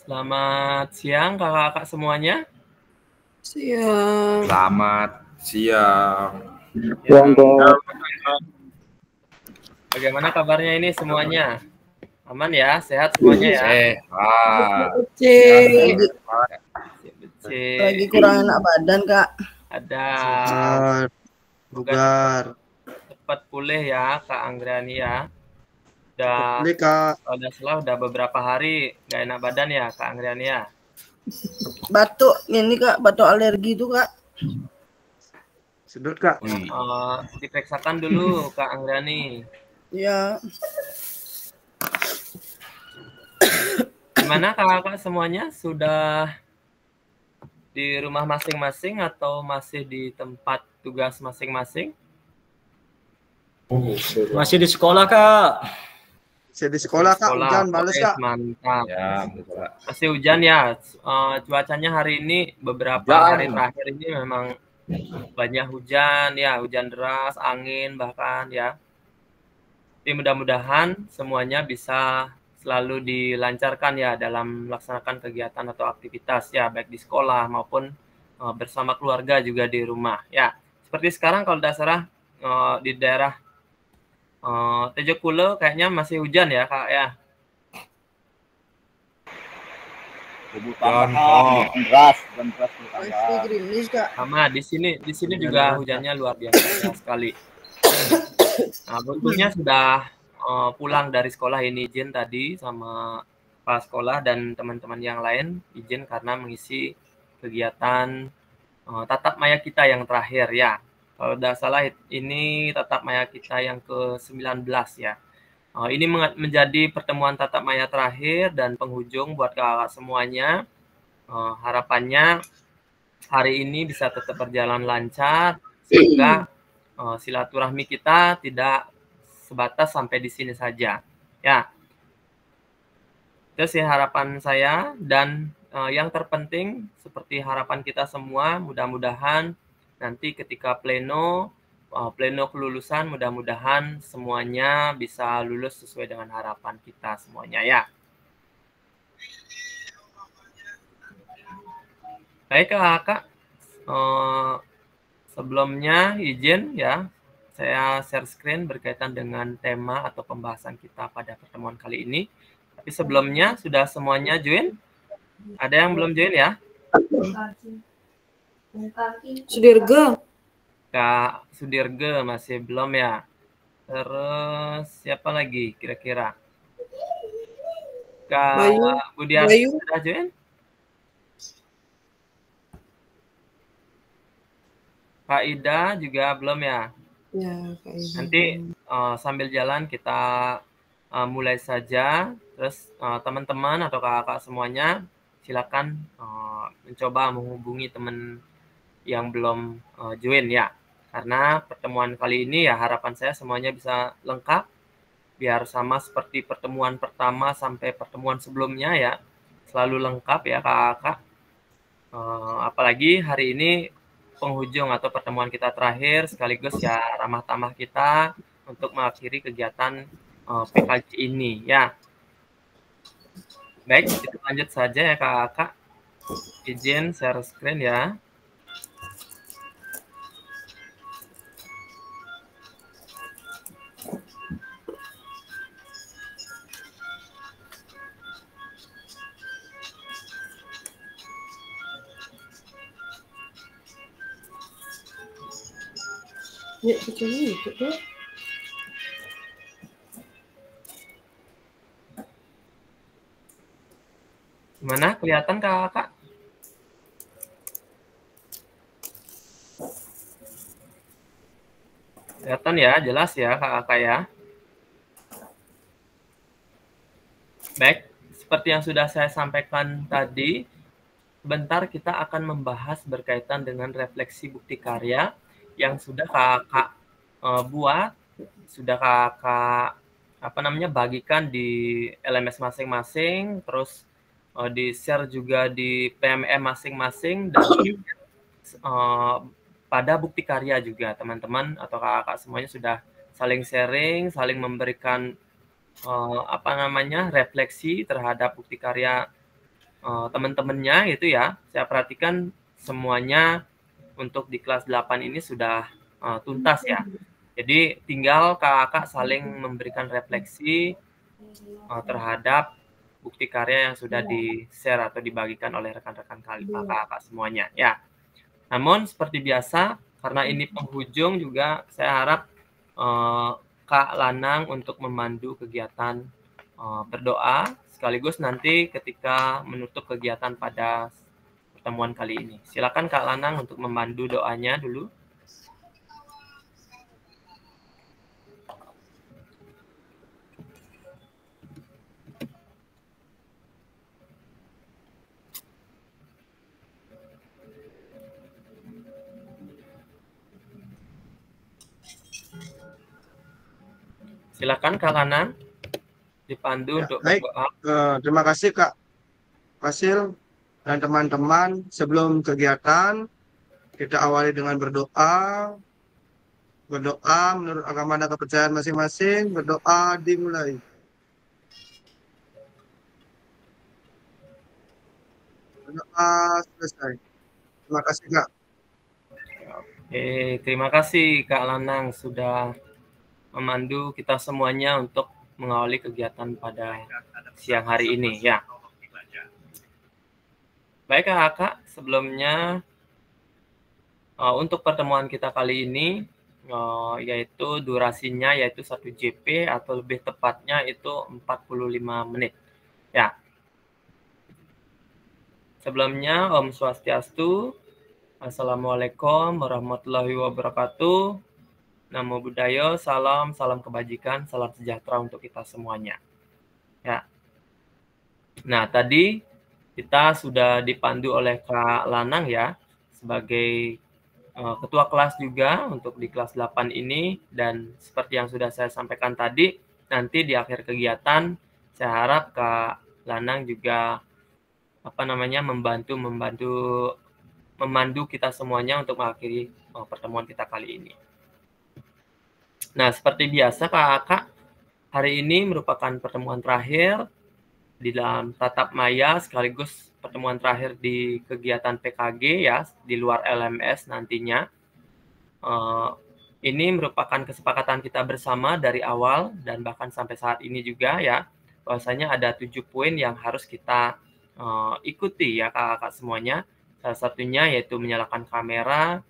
Selamat siang kakak-kakak semuanya. Siang. Selamat siang. Ya, bagaimana kabarnya ini semuanya? Aman ya, sehat semuanya ya? Sehat. Cik. Cik. Lagi kurang enak badan, Kak. Ada bugar. cepat pulih ya Kak Anggrani ya. Boleh, Kak. Udah udah beberapa hari nggak enak badan ya Kak Anggrani ya. Batuk ini, Kak, batuk alergi itu, Kak. Sedot, Kak. Diperiksakan dulu Kak Anggrani. Ya. Gimana kakak semuanya, sudah di rumah masing-masing atau masih di tempat tugas masing-masing? Masih di sekolah, Kak. Saya di sekolah, Kak. Hujan, bales, Kak. Mantap. Ya, masih hujan ya. Cuacanya hari ini beberapa hari terakhir ini memang banyak hujan ya, hujan deras, angin bahkan ya. Jadi mudah-mudahan semuanya bisa selalu dilancarkan ya dalam melaksanakan kegiatan atau aktivitas ya, baik di sekolah maupun bersama keluarga juga di rumah ya. Seperti sekarang kalau dasarnya di daerah Tejo Kulo kayaknya masih hujan ya Kak ya. Deras. Masih gerimis, Kak. Sama di sini juga hujannya luar biasa sekali. Nah, untungnya sudah pulang dari sekolah ini izin tadi sama kepala sekolah dan teman-teman yang lain izin karena mengisi kegiatan tatap maya kita yang terakhir ya. Kalau tidak salah ini tatap maya kita yang ke-19 ya. Ini menjadi pertemuan tatap maya terakhir dan penghujung buat kakak semuanya. Harapannya hari ini bisa tetap berjalan lancar sehingga silaturahmi kita tidak sebatas sampai di sini saja. Ya, itu sih harapan saya dan yang terpenting seperti harapan kita semua, mudah-mudahan nanti ketika pleno kelulusan, mudah-mudahan semuanya bisa lulus sesuai dengan harapan kita semuanya ya. Baik kakak, sebelumnya izin ya, saya share screen berkaitan dengan tema atau pembahasan kita pada pertemuan kali ini. Tapi sebelumnya sudah semuanya join? Ada yang belum join ya? Sudirga. Kak Sudirga masih belum ya? Terus siapa lagi kira-kira? Kak Budiarti sudah join? Kak Ida juga belum ya? Ya, Kak Ida. Nanti sambil jalan kita mulai saja. Terus teman-teman atau kakak semuanya silakan mencoba menghubungi teman yang belum join ya. Karena pertemuan kali ini ya harapan saya semuanya bisa lengkap biar sama seperti pertemuan pertama sampai pertemuan sebelumnya ya. Selalu lengkap ya kakak. Apalagi hari ini penghujung atau pertemuan kita terakhir sekaligus ya ramah tamah kita untuk mengakhiri kegiatan PKJ ini ya. Baik, kita lanjut saja ya kakak. Izin share screen ya. Ya, kecuali itu tuh. Gimana kelihatan kakak? Kelihatan ya, jelas ya kakak ya. Baik, seperti yang sudah saya sampaikan tadi, sebentar kita akan membahas berkaitan dengan refleksi bukti karya yang sudah kakak buat, sudah kakak bagikan di LMS masing-masing, terus di-share juga di PMM masing-masing dan pada bukti karya juga teman-teman atau kakak semuanya sudah saling sharing, saling memberikan refleksi terhadap bukti karya teman-temannya gitu ya. Saya perhatikan semuanya untuk di kelas 8 ini sudah tuntas ya. Jadi tinggal kakak saling memberikan refleksi terhadap bukti karya yang sudah di-share atau dibagikan oleh rekan-rekan kakak semuanya ya. Namun seperti biasa, karena ini penghujung juga saya harap Kak Lanang untuk memandu kegiatan berdoa sekaligus nanti ketika menutup kegiatan pada pertemuan kali ini. Silakan Kak Lanang untuk memandu doanya dulu. Silakan Kak Lanang dipandu Ya, untuk baik. berdoa. Terima kasih Kak Fasil dan teman-teman. Sebelum kegiatan, kita awali dengan berdoa. Berdoa menurut agama dan kepercayaan masing-masing. Berdoa dimulai. Berdoa selesai. Terima kasih Kak. Terima kasih Kak Lanang sudah memandu kita semuanya untuk mengawali kegiatan pada siang hari ini ya. Baik Kakak, sebelumnya untuk pertemuan kita kali ini yaitu durasinya yaitu 1 JP atau lebih tepatnya itu 45 menit. Ya. Sebelumnya Om Swastiastu. Assalamualaikum warahmatullahi wabarakatuh. Namo Buddhaya, salam kebajikan, salam sejahtera untuk kita semuanya. Ya. Nah, tadi kita sudah dipandu oleh Kak Lanang ya, sebagai ketua kelas juga untuk di kelas 8 ini, dan seperti yang sudah saya sampaikan tadi, nanti di akhir kegiatan saya harap Kak Lanang juga memandu kita semuanya untuk mengakhiri pertemuan kita kali ini. Nah, seperti biasa Kakak, hari ini merupakan pertemuan terakhir di dalam tatap maya sekaligus pertemuan terakhir di kegiatan PKG ya, di luar LMS nantinya. Ini merupakan kesepakatan kita bersama dari awal dan bahkan sampai saat ini juga ya, bahwasanya ada 7 poin yang harus kita ikuti ya kakak semuanya. Salah satunya yaitu menyalakan kamera,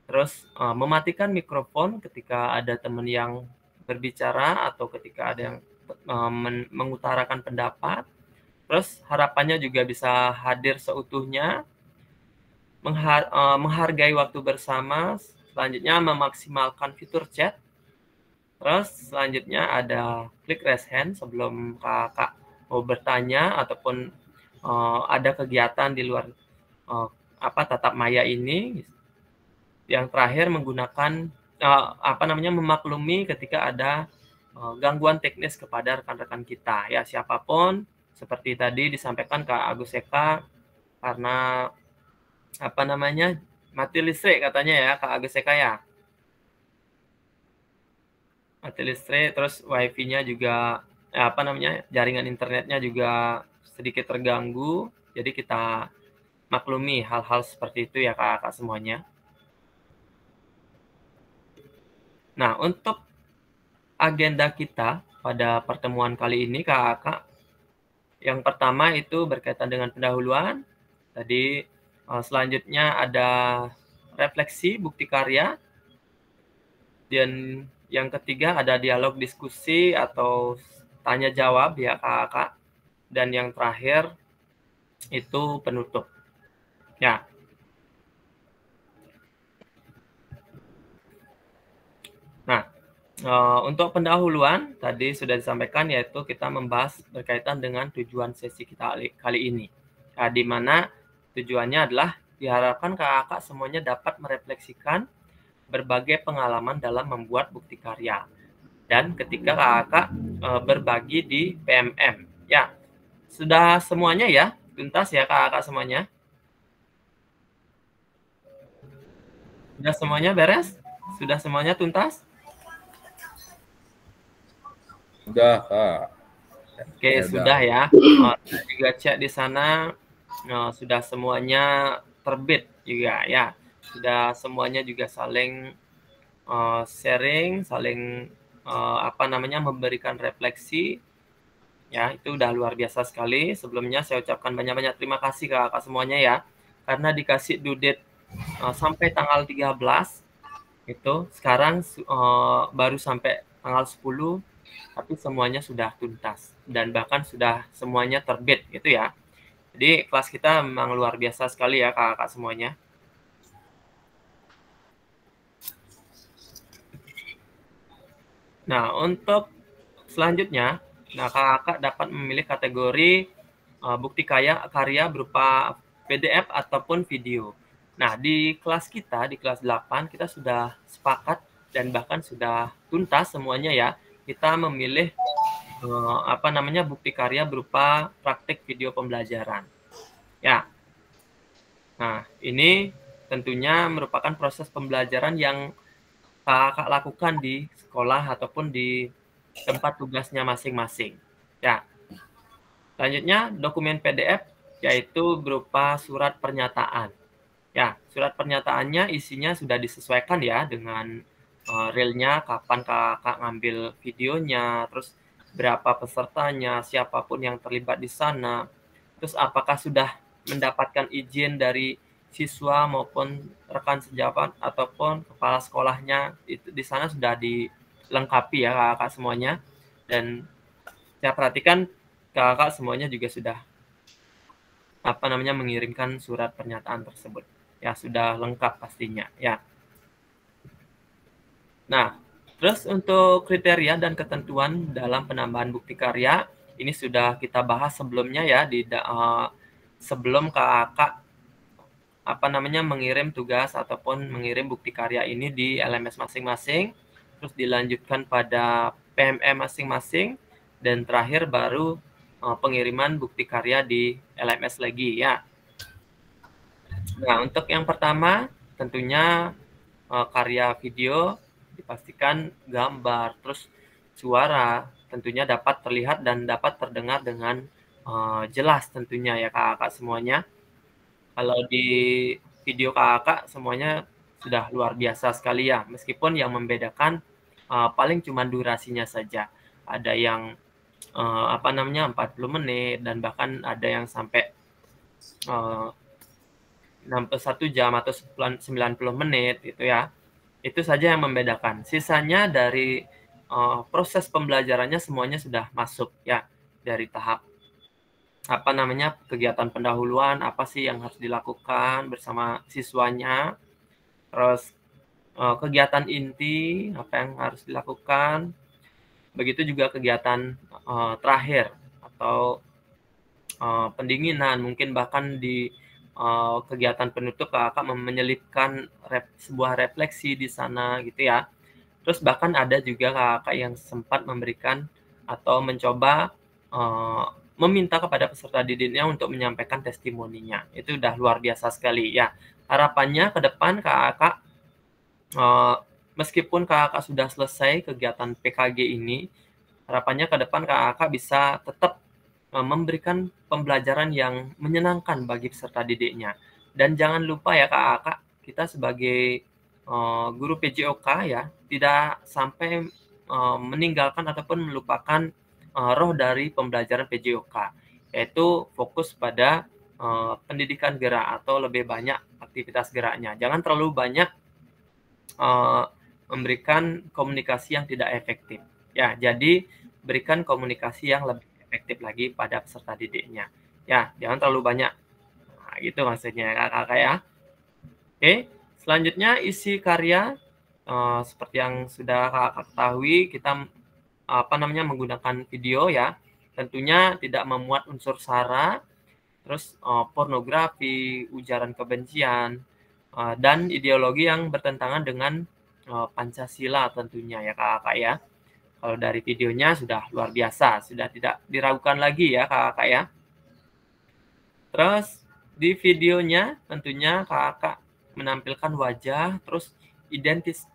terus mematikan mikrofon ketika ada teman yang berbicara atau ketika ada yang mengutarakan pendapat. Terus harapannya juga bisa hadir seutuhnya, menghargai waktu bersama, selanjutnya memaksimalkan fitur chat. Terus selanjutnya ada klik raise hand sebelum kakak mau bertanya ataupun ada kegiatan di luar tatap maya ini. Yang terakhir menggunakan memaklumi ketika ada gangguan teknis kepada rekan-rekan kita ya, siapapun, seperti tadi disampaikan Kak Agus Eka karena mati listrik katanya ya Kak Agus Eka ya. Mati listrik, terus wifi-nya juga jaringan internetnya juga sedikit terganggu. Jadi kita maklumi hal-hal seperti itu ya kakak semuanya. Nah, untuk agenda kita pada pertemuan kali ini kakak, yang pertama itu berkaitan dengan pendahuluan. Tadi selanjutnya ada refleksi bukti karya. Dan yang ketiga ada dialog diskusi atau tanya jawab ya kakak. Dan yang terakhir itu penutup. Ya. Nah, untuk pendahuluan tadi sudah disampaikan yaitu kita membahas berkaitan dengan tujuan sesi kita kali ini. Nah, di mana tujuannya adalah diharapkan kakak semuanya dapat merefleksikan berbagai pengalaman dalam membuat bukti karya. Dan ketika kakak berbagi di PMM. Ya, sudah semuanya ya? Tuntas ya kakak semuanya? Sudah semuanya beres? Sudah semuanya tuntas? Sudah, Kak. Oke, Ya sudah udah. ya. Saya juga cek di sana sudah semuanya terbit juga ya. Sudah semuanya juga saling sharing, saling memberikan refleksi. Ya, itu udah luar biasa sekali. Sebelumnya saya ucapkan banyak-banyak terima kasih ke kakak semuanya ya. Karena dikasih due date sampai tanggal 13, itu sekarang baru sampai tanggal 10, tapi semuanya sudah tuntas dan bahkan sudah semuanya terbit gitu ya. Jadi kelas kita memang luar biasa sekali ya kakak semuanya. Nah, untuk selanjutnya, kakak dapat memilih kategori bukti karya berupa PDF ataupun video. Nah, di kelas kita, di kelas 8, kita sudah sepakat dan bahkan sudah tuntas semuanya ya. Kita memilih bukti karya berupa praktik video pembelajaran. Ya. Nah, ini tentunya merupakan proses pembelajaran yang kakak lakukan di sekolah ataupun di tempat tugasnya masing-masing. Ya. Selanjutnya, dokumen PDF yaitu berupa surat pernyataan. Ya, surat pernyataannya isinya sudah disesuaikan ya dengan realnya, kapan kakak ngambil videonya, terus berapa pesertanya, siapapun yang terlibat di sana, terus apakah sudah mendapatkan izin dari siswa maupun rekan sejawat ataupun kepala sekolahnya, itu di sana sudah dilengkapi ya kakak semuanya. Dan saya perhatikan kakak semuanya juga sudah mengirimkan surat pernyataan tersebut. Ya, sudah lengkap pastinya ya. Nah, terus untuk kriteria dan ketentuan dalam penambahan bukti karya ini sudah kita bahas sebelumnya ya sebelum kakak mengirim tugas ataupun mengirim bukti karya ini di LMS masing-masing, terus dilanjutkan pada PMM masing-masing, dan terakhir baru pengiriman bukti karya di LMS lagi ya. Nah, untuk yang pertama tentunya karya video dipastikan gambar, terus suara tentunya dapat terlihat dan dapat terdengar dengan jelas tentunya ya kakak semuanya. Kalau di video kakak semuanya sudah luar biasa sekali ya, meskipun yang membedakan paling cuma durasinya saja. Ada yang 40 menit dan bahkan ada yang sampai 1 jam atau 90 menit gitu ya. Itu saja yang membedakan. Sisanya dari proses pembelajarannya semuanya sudah masuk ya, dari tahap kegiatan pendahuluan, apa sih yang harus dilakukan bersama siswanya, terus kegiatan inti apa yang harus dilakukan, begitu juga kegiatan terakhir atau pendinginan, mungkin bahkan di kegiatan penutup kakak menyelipkan sebuah refleksi di sana gitu ya. Terus bahkan ada juga kakak yang sempat memberikan atau mencoba meminta kepada peserta didiknya untuk menyampaikan testimoninya. Itu udah luar biasa sekali ya. Harapannya ke depan kakak meskipun kakak sudah selesai kegiatan PKG ini, harapannya ke depan kakak bisa tetap memberikan pembelajaran yang menyenangkan bagi peserta didiknya. Dan jangan lupa ya kakak, kita sebagai guru PJOK ya, tidak sampai meninggalkan ataupun melupakan roh dari pembelajaran PJOK, yaitu fokus pada pendidikan gerak atau lebih banyak aktivitas geraknya. Jangan terlalu banyak memberikan komunikasi yang tidak efektif. Ya, jadi berikan komunikasi yang lebih efektif lagi pada peserta didiknya. Ya, jangan terlalu banyak. Nah, gitu maksudnya kakak ya. Oke, selanjutnya isi karya seperti yang sudah kakak ketahui, kita menggunakan video ya. Tentunya tidak memuat unsur sara, terus pornografi, ujaran kebencian, dan ideologi yang bertentangan dengan Pancasila tentunya ya kakak ya. Kalau dari videonya sudah luar biasa, sudah tidak diragukan lagi ya kakak ya. Terus di videonya tentunya kakak menampilkan wajah, terus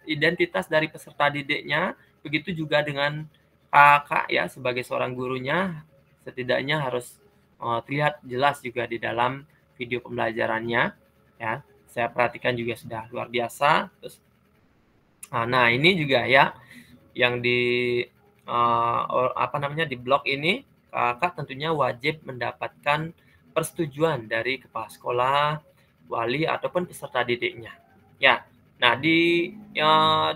identitas dari peserta didiknya, begitu juga dengan kakak ya sebagai seorang gurunya setidaknya harus terlihat jelas juga di dalam video pembelajarannya ya. Saya perhatikan juga sudah luar biasa. Terus nah ini juga ya yang di di blog ini kakak tentunya wajib mendapatkan persetujuan dari kepala sekolah, wali ataupun peserta didiknya. Ya. Nah, di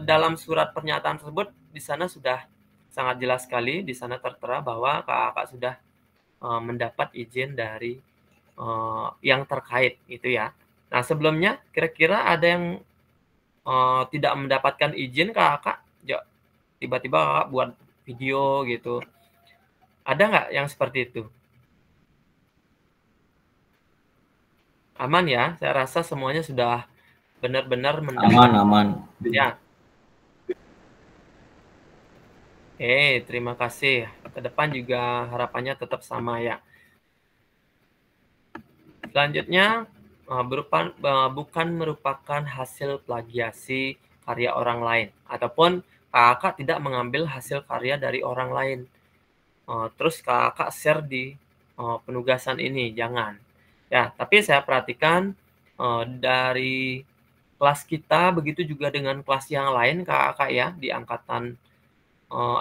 dalam surat pernyataan tersebut di sana sudah sangat jelas sekali, di sana tertera bahwa kakak sudah mendapat izin dari yang terkait gitu ya. Nah, sebelumnya kira-kira ada yang tidak mendapatkan izin kakak, tiba-tiba kakak buat video gitu. Ada nggak yang seperti itu? Aman ya? Saya rasa semuanya sudah benar-benar mendapat. Aman. Ya. Terima kasih. Ke depan juga harapannya tetap sama ya. Selanjutnya, bukan merupakan hasil plagiasi karya orang lain. Ataupun kakak tidak mengambil hasil karya dari orang lain. Terus kakak share di penugasan ini, jangan. Ya, tapi saya perhatikan dari kelas kita, begitu juga dengan kelas yang lain kakak ya, di angkatan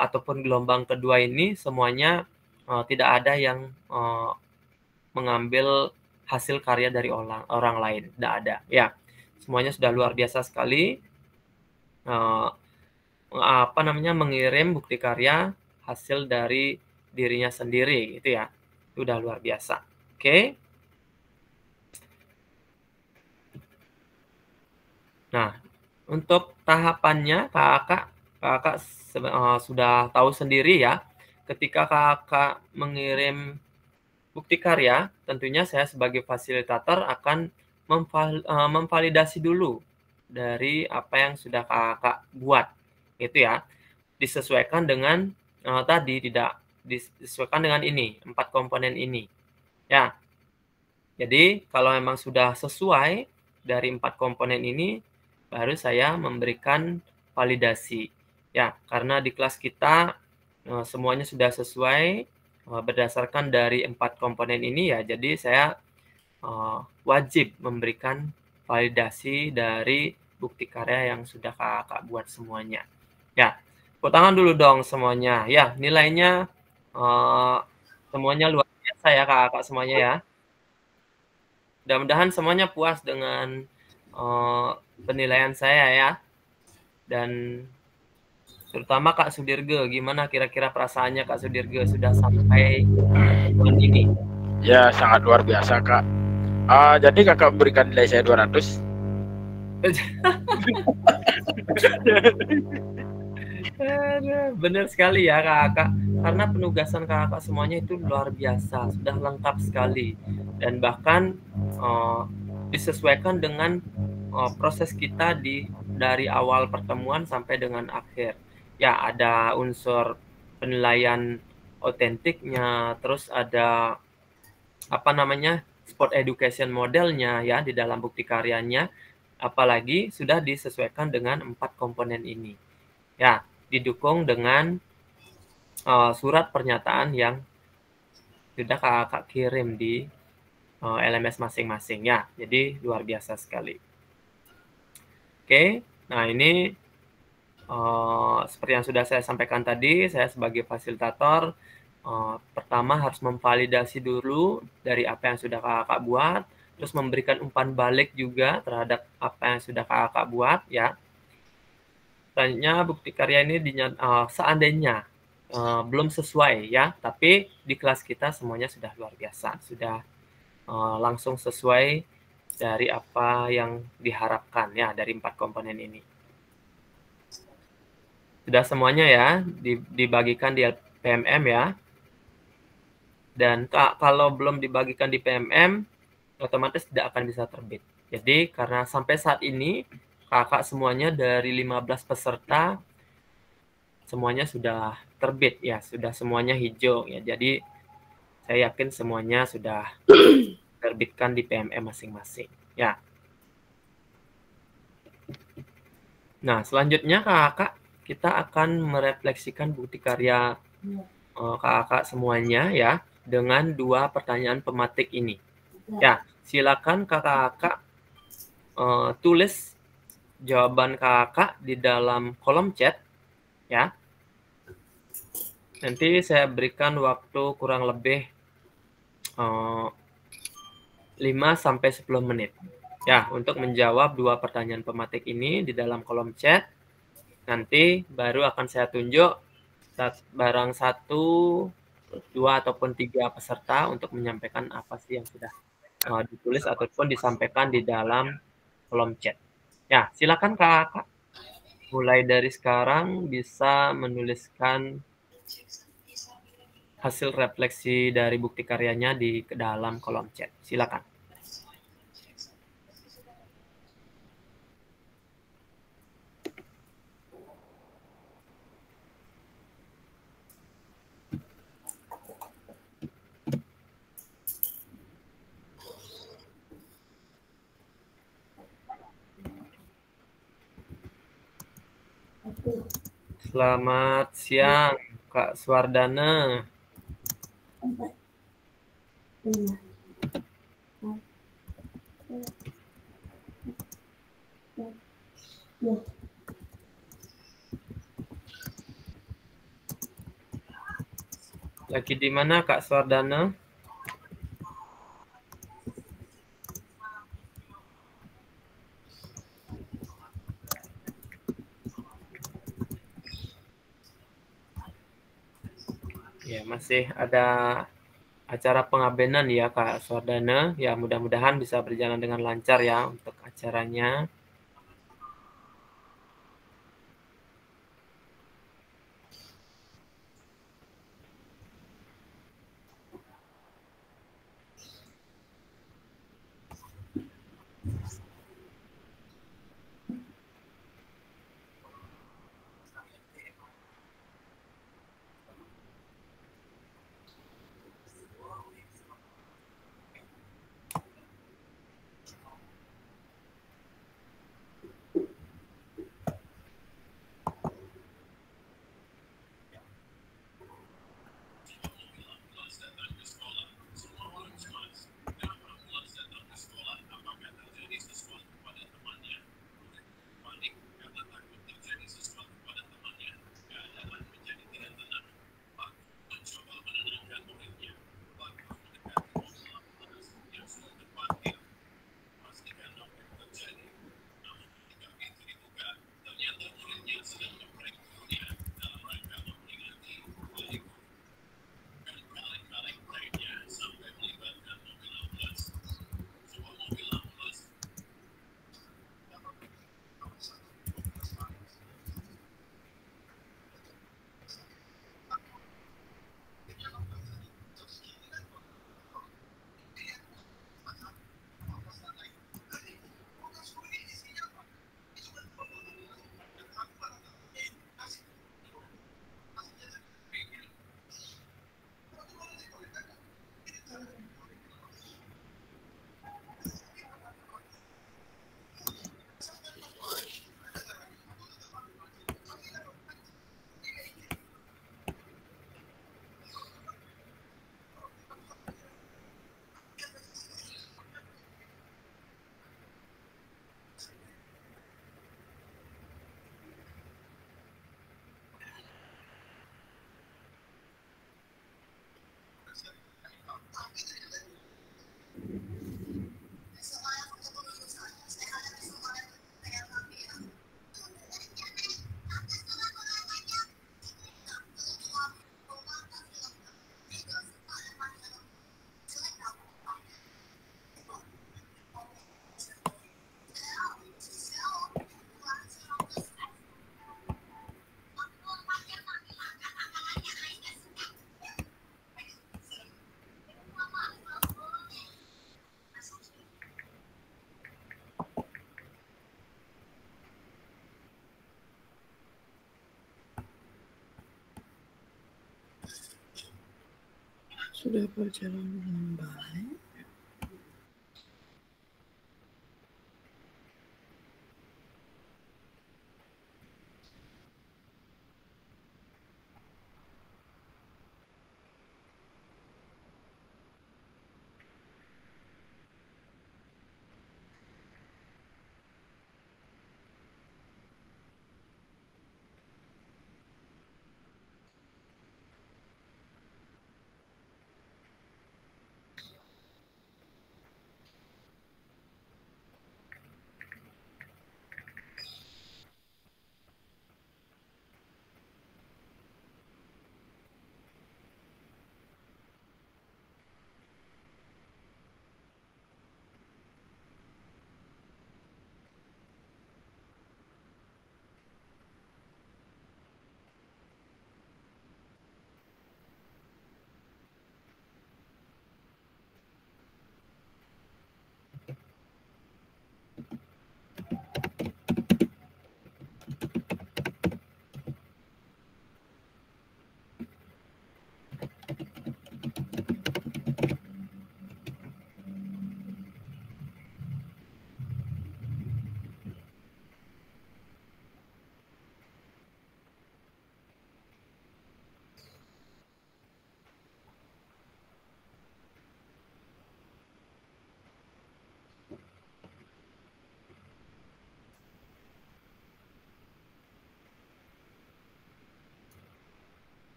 ataupun gelombang kedua ini, semuanya tidak ada yang mengambil hasil karya dari orang lain, tidak ada ya. Semuanya sudah luar biasa sekali. Mengirim bukti karya hasil dari dirinya sendiri gitu ya. Itu udah luar biasa. Oke. Nah, untuk tahapannya kakak sudah tahu sendiri ya. Ketika kakak mengirim bukti karya, tentunya saya sebagai fasilitator akan memvalidasi dulu dari apa yang sudah kakak buat. Itu ya. Disesuaikan dengan tidak disesuaikan dengan ini, 4 komponen ini. Ya. Jadi, kalau memang sudah sesuai dari 4 komponen ini, baru saya memberikan validasi. Ya, karena di kelas kita semuanya sudah sesuai berdasarkan dari 4 komponen ini ya. Jadi saya wajib memberikan validasi dari bukti karya yang sudah kakak buat semuanya. Ya, tepuk tangan dulu dong semuanya. Ya, nilainya semuanya luar biasa ya kakak semuanya ya. Mudah-mudahan semuanya puas dengan penilaian saya ya. Dan terutama Kak Sudirge, gimana kira-kira perasaannya Kak Sudirge sudah sampai tahun ini? Ya, sangat luar biasa, Kak. Jadi kakak berikan nilai saya 200. Benar sekali ya kakak, karena penugasan kakak semuanya itu luar biasa, sudah lengkap sekali, dan bahkan disesuaikan dengan proses kita dari awal pertemuan sampai dengan akhir. Ya, ada unsur penilaian otentiknya, terus ada sport education modelnya ya di dalam bukti karyanya, apalagi sudah disesuaikan dengan 4 komponen ini. Ya, didukung dengan surat pernyataan yang sudah kakak kirim di LMS masing-masing ya. Jadi luar biasa sekali. Oke, nah ini seperti yang sudah saya sampaikan tadi, saya sebagai fasilitator pertama harus memvalidasi dulu dari apa yang sudah kakak buat, terus memberikan umpan balik juga terhadap apa yang sudah kakak buat ya. Selanjutnya bukti karya ini seandainya belum sesuai ya, tapi di kelas kita semuanya sudah luar biasa, sudah langsung sesuai dari apa yang diharapkan ya dari 4 komponen ini. Sudah semuanya ya dibagikan di PMM ya. Dan kalau belum dibagikan di PMM, otomatis tidak akan bisa terbit. Jadi karena sampai saat ini kakak semuanya dari 15 peserta semuanya sudah terbit ya, sudah semuanya hijau ya. Jadi saya yakin semuanya sudah terbitkan di PMM masing-masing ya. Nah, selanjutnya kakak kita akan merefleksikan bukti karya kakak semuanya ya. dengan 2 pertanyaan pematik ini. Ya, silakan kakak-kakak tulis jawaban kakak di dalam kolom chat ya. Nanti saya berikan waktu kurang lebih 5 sampai 10 menit. Ya, untuk menjawab 2 pertanyaan pematik ini di dalam kolom chat. Nanti baru akan saya tunjuk barang 1, 2 ataupun 3 peserta untuk menyampaikan apa sih yang sudah ditulis ataupun disampaikan di dalam kolom chat. Ya, silakan kakak. Mulai dari sekarang bisa menuliskan hasil refleksi dari bukti karyanya di dalam kolom chat. Silakan. Selamat siang, Kak Swardana. Lagi di mana, Kak Swardana? Ya, masih ada acara pengabenan ya, Kak Swardana. Ya, mudah-mudahan bisa berjalan dengan lancar ya untuk acaranya. Sudah berjalan dengan baik.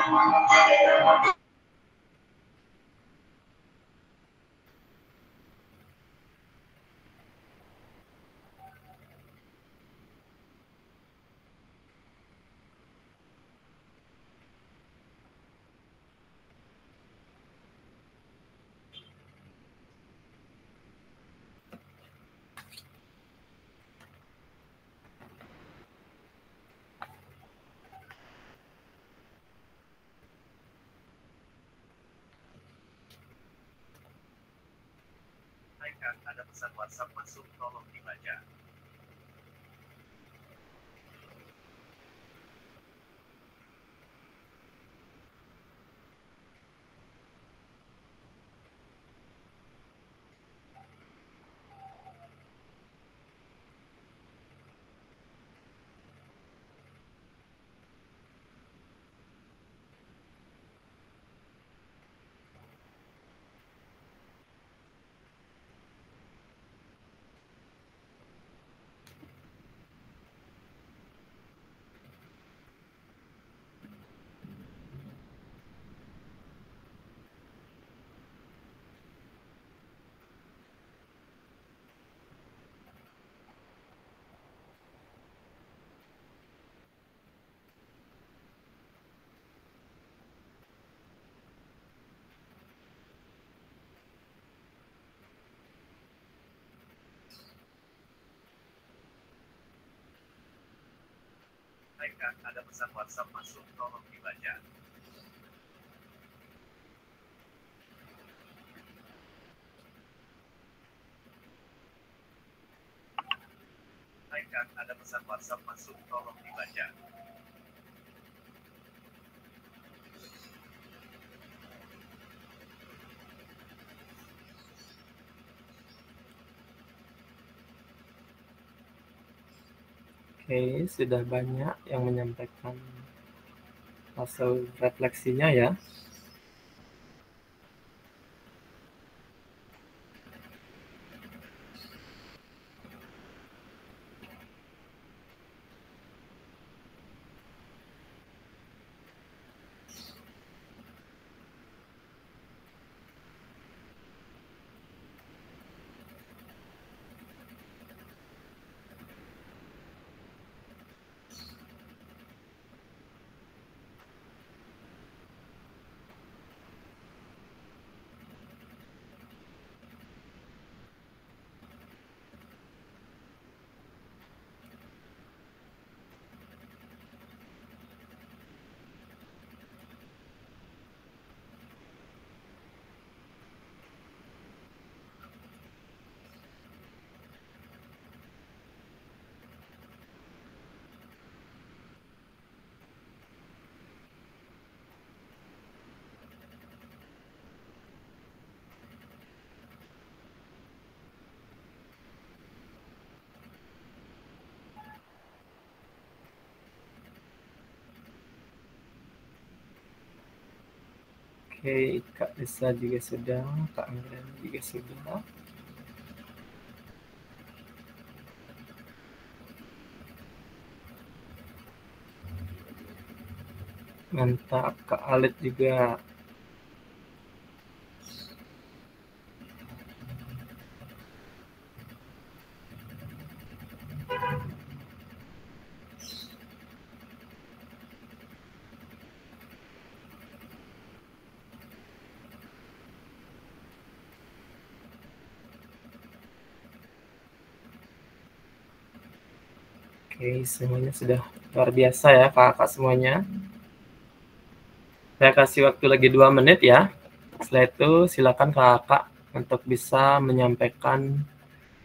Hai Kak, ada pesan WhatsApp masuk, tolong dibaca. Hai Kak, ada pesan WhatsApp masuk, tolong dibaca. Hai Kak, ada pesan WhatsApp masuk, tolong dibaca. Oke, sudah banyak yang menyampaikan hasil refleksinya ya. Oke, Kak Desa juga sudah, Kak Anggreni juga sudah. Mantap, Kak Alit juga. Oke, semuanya sudah luar biasa ya kakak semuanya. Saya kasih waktu lagi 2 menit ya. Setelah itu silakan kakak untuk bisa menyampaikan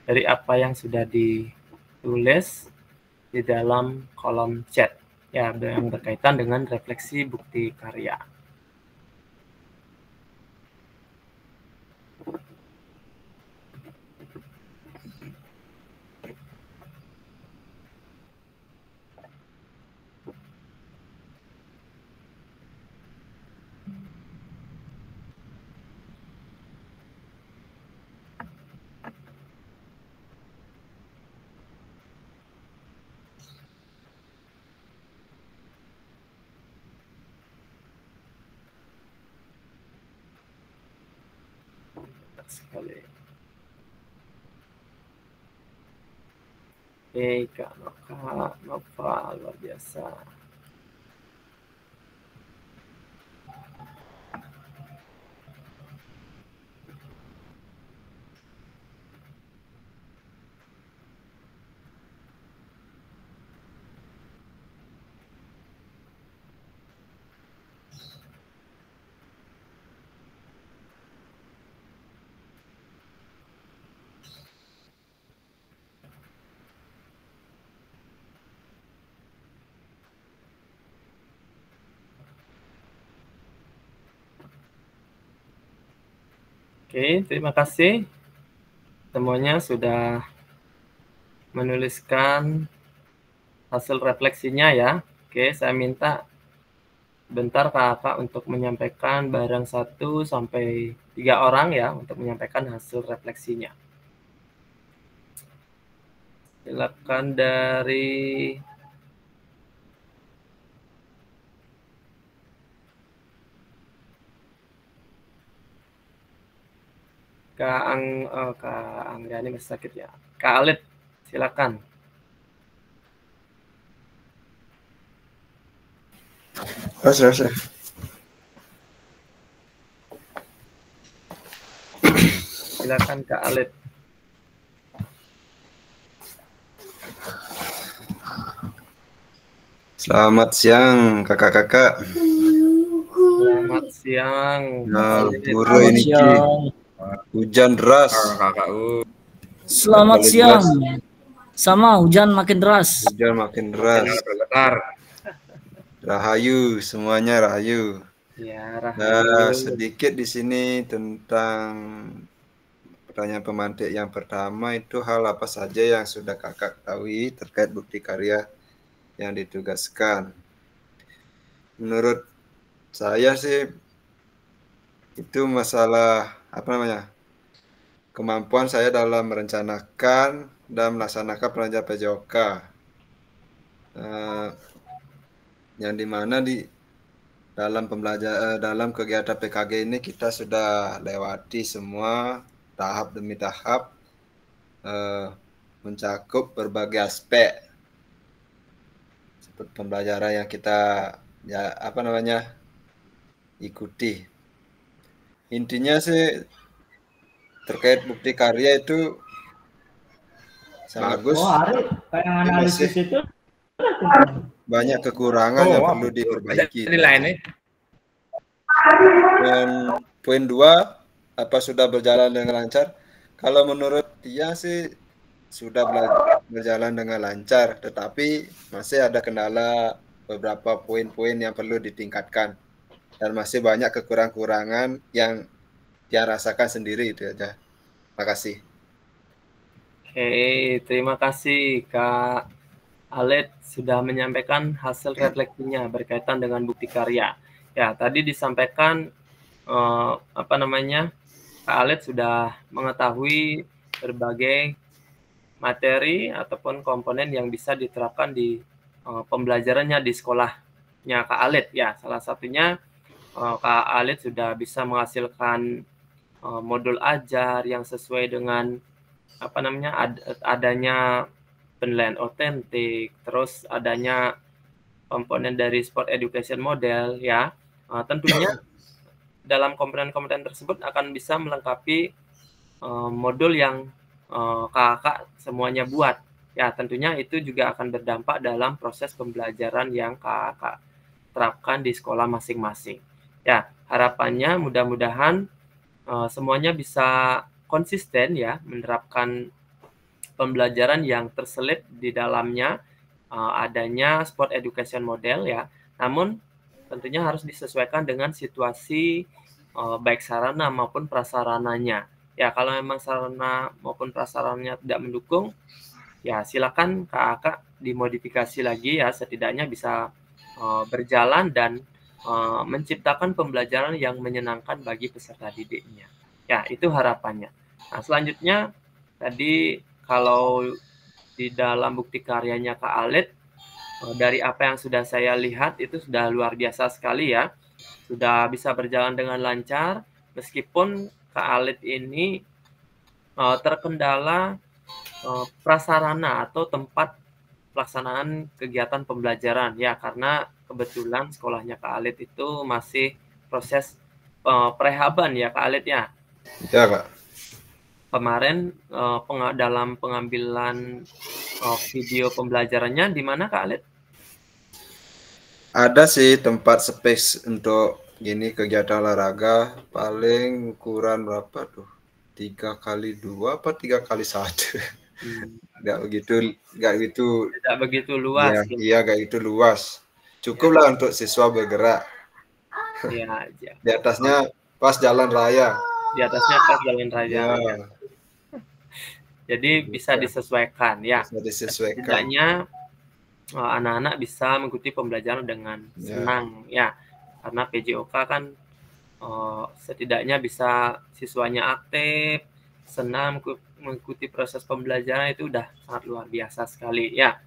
dari apa yang sudah ditulis di dalam kolom chat ya, yang berkaitan dengan refleksi bukti karya. sekali. Oke, Kak Nova, luar biasa. Oke, terima kasih. Semuanya sudah menuliskan hasil refleksinya ya. Oke, saya minta bentar Kakak untuk menyampaikan bareng 1 sampai 3 orang ya untuk menyampaikan hasil refleksinya. Silakan dari Kak Anggrani masih sakit ya. Kak Alit, silakan. Silakan Kak Alit. Selamat siang kakak-kakak. Selamat siang. Nah, buru ini hujan deras. Selamat siang. Sama hujan makin deras. Hujan makin deras. Rahayu semuanya rahayu. Ya, Nah, Rahayu. sedikit di sini tentang pertanyaan pemantik yang pertama itu hal apa saja yang sudah kakak ketahui terkait bukti karya yang ditugaskan. Menurut saya sih itu masalah kemampuan saya dalam merencanakan dan melaksanakan pelajaran PJOK, yang dimana di dalam pembelajaran dalam kegiatan PKG ini kita sudah lewati semua tahap demi tahap, mencakup berbagai aspek seperti pembelajaran yang kita ikuti. Intinya sih terkait bukti karya itu sangat bagus. Kayak analisis itu Banyak kekurangan yang perlu diperbaiki. Dan poin 2, apa sudah berjalan dengan lancar? Kalau menurut dia sih sudah berjalan dengan lancar, tetapi masih ada kendala beberapa poin-poin yang perlu ditingkatkan dan masih banyak kekurangan yang dia rasakan sendiri, itu aja. Terima kasih. Oke, terima kasih Kak Alit sudah menyampaikan hasil refleksinya berkaitan dengan bukti karya. Ya, tadi disampaikan Kak Alit sudah mengetahui berbagai materi ataupun komponen yang bisa diterapkan di pembelajarannya di sekolahnya Kak Alit. Ya, salah satunya Kak Alit sudah bisa menghasilkan modul ajar yang sesuai dengan adanya penilaian otentik, terus adanya komponen dari sport education model ya. Tentunya dalam komponen-komponen tersebut akan bisa melengkapi modul yang kakak semuanya buat. Ya, tentunya itu juga akan berdampak dalam proses pembelajaran yang kakak terapkan di sekolah masing-masing. Ya, harapannya mudah-mudahan semuanya bisa konsisten ya menerapkan pembelajaran yang terselip di dalamnya adanya sport education model ya. Namun tentunya harus disesuaikan dengan situasi baik sarana maupun prasarananya. Ya, kalau memang sarana maupun prasarananya tidak mendukung, ya silakan kakak dimodifikasi lagi ya, setidaknya bisa berjalan dan menciptakan pembelajaran yang menyenangkan bagi peserta didiknya. Ya, itu harapannya. Nah, selanjutnya tadi kalau di dalam bukti karyanya Kak Alit, dari apa yang sudah saya lihat itu sudah luar biasa sekali ya. Sudah bisa berjalan dengan lancar, meskipun Kak Alit ini terkendala prasarana atau tempat pelaksanaan kegiatan pembelajaran ya, karena kebetulan sekolahnya Kak Alit itu masih proses prehaban ya Kak Alit ya. Ya, Kak. Kemarin dalam pengambilan video pembelajarannya di mana Kak Alit? Ada sih tempat space untuk gini kegiatan olahraga, paling ukuran berapa tuh? 3x2 apa 3x1? Nggak begitu Tidak begitu luas. ya, iya nggak itu luas. Cukup lah untuk siswa bergerak. Ya, ya. Di atasnya pas jalan raya. Di atasnya pas jalan raya. Ya, Jadi bisa disesuaikan ya. bisa disesuaikan. Setidaknya anak-anak bisa mengikuti pembelajaran dengan senang ya. Karena PJOK kan setidaknya bisa siswanya aktif, senang mengikuti proses pembelajaran, itu udah sangat luar biasa sekali ya.